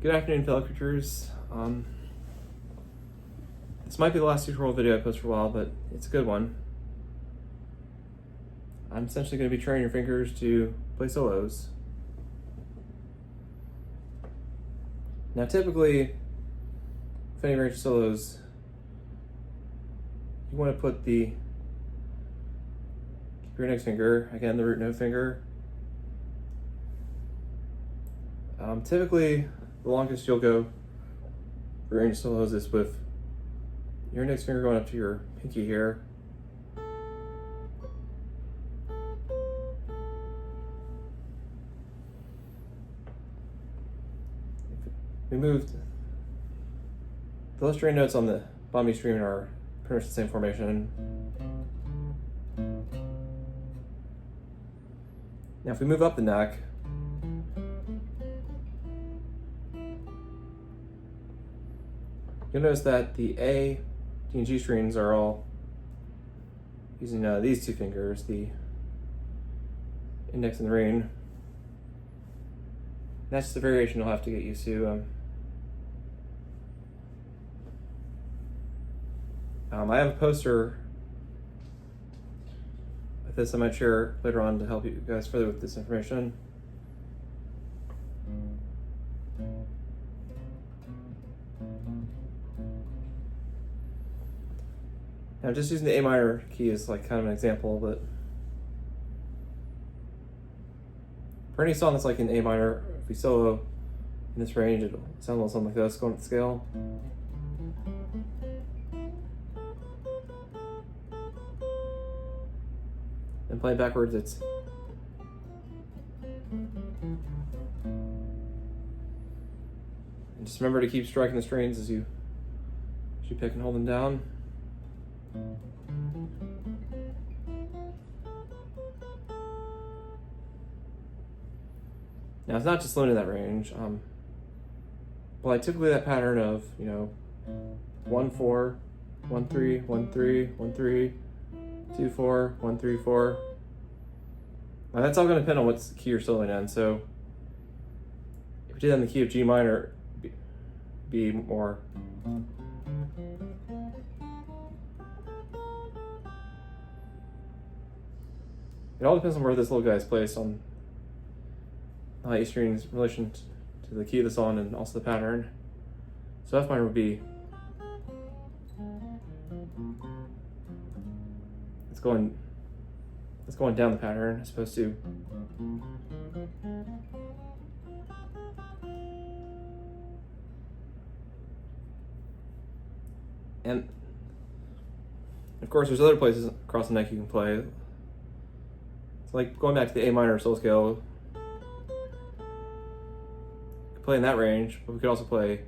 Good afternoon, fellow creatures. This might be the last tutorial video I post for a while, but it's a good one. I'm essentially going to be training your fingers to play solos. Now, typically, with any range of solos, you want to put keep your index finger, again, the root note finger. Typically, the longest you'll go for range of solos is with your index finger going up to your pinky here. We moved the illustrated notes on the bottom of the string are pretty much the same formation. Now if we move up the neck, you'll notice that the A, D, and G strings are all using these two fingers, the index and the ring. That's just a variation you'll have to get used to. I have a poster with this I might share later on to help you guys further with this information. Now just using the A minor key is like kind of an example, but for any song that's like in A minor, if we solo in this range, it'll sound a little something like this going up the scale. And playing backwards, it's and just remember to keep striking the strings as you pick and hold them down. Now it's not just limited to that range. But like typically that pattern of 1 4 1 3 1 3 1 3 2 4 1 3 4. Now that's all going to depend on what key you're soloing in. So if we did that in the key of G minor, be more. It all depends on where this little guy is placed on the high E strings in relation to the key of the song and also the pattern. So F minor would be it's going down the pattern as opposed to and of course there's other places across the neck you can play. It's like going back to the A minor solo scale. We could play in that range, but we could also play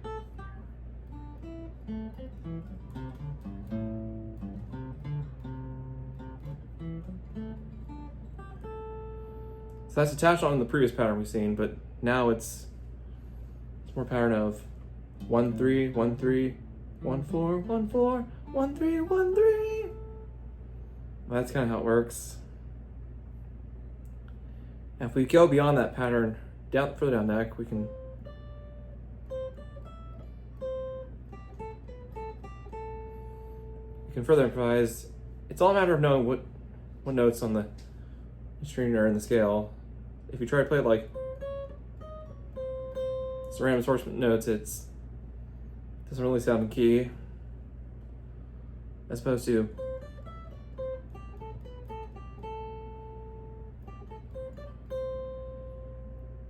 so that's attached on the previous pattern we've seen, but now it's more pattern of 1 3 1 3 1 4 1 4 1 3 1 3. Well, that's kind of how it works. And if we go beyond that pattern, further down the neck, we can further improvise. It's all a matter of knowing what notes on the string are in the scale. If you try to play it like it's random assortment notes, it doesn't really sound in key, as opposed to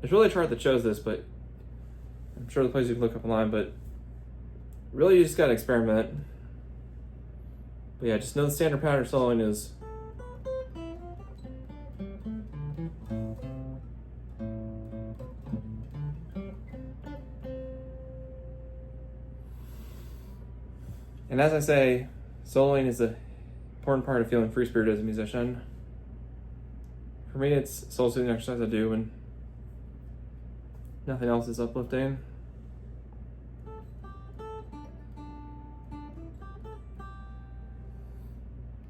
there's really a chart that shows this, but I'm sure the places you can look up online, but really you just gotta experiment. But yeah, just know the standard pattern soloing is and as I say, soloing is an important part of feeling free-spirited as a musician. For me, it's soul soothing exercise I do when nothing else is uplifting.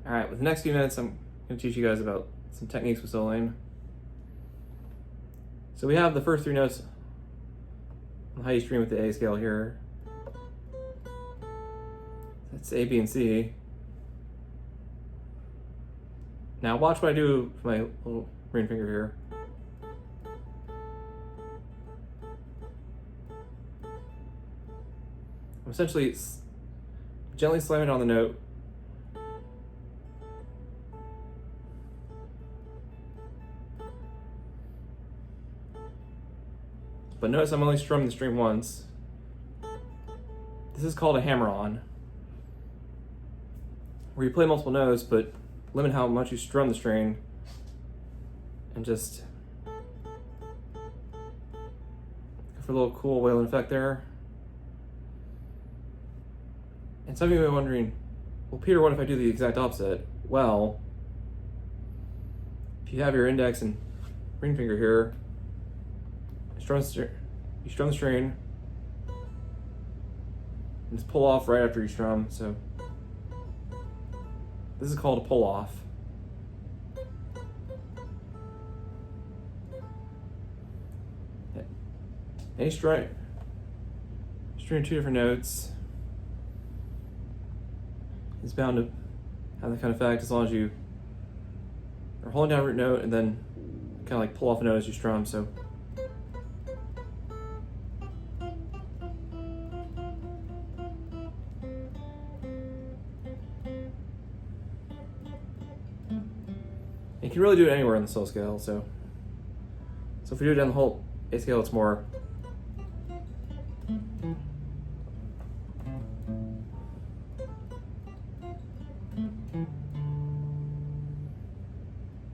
Alright, with the next few minutes, I'm going to teach you guys about some techniques with soloing. So we have the first three notes how you string with the A scale here. That's A, B, and C. Now watch what I do with my little ring finger here. I'm essentially gently slamming on the note. But notice I'm only strumming the string once. This is called a hammer-on, where you play multiple notes, but limit how much you strum the string, and just go for a little cool wailing effect there. And some of you are wondering, well, Peter, what if I do the exact opposite? Well, if you have your index and ring finger here, you strum the string, and just pull off right after you strum. So this is called a pull off. Any string two different notes is bound to have that kind of effect as long as you are holding down a root note and then kind of like pull off a note as you strum. So you can really do it anywhere on the slow scale. So if we do it down the whole A scale, it's more.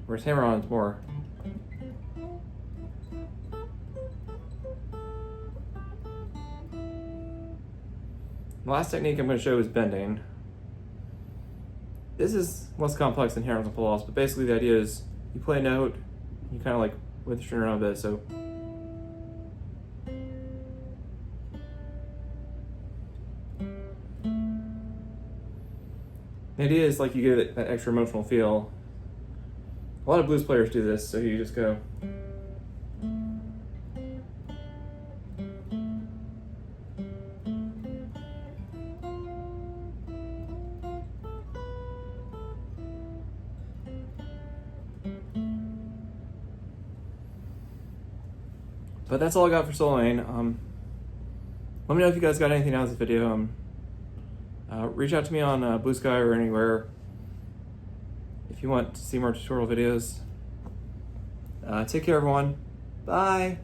Whereas hammer-on is more. The last technique I'm going to show is bending. This is less complex than hammer-ons and pull-offs, but basically the idea is you play a note, you kind of like with the string around a bit. So the idea is like you give it that extra emotional feel. A lot of blues players do this, so you just go. But that's all I got for soloing. Let me know if you guys got anything out of this video. Reach out to me on Blue Sky or anywhere if you want to see more tutorial videos. Take care, everyone. Bye.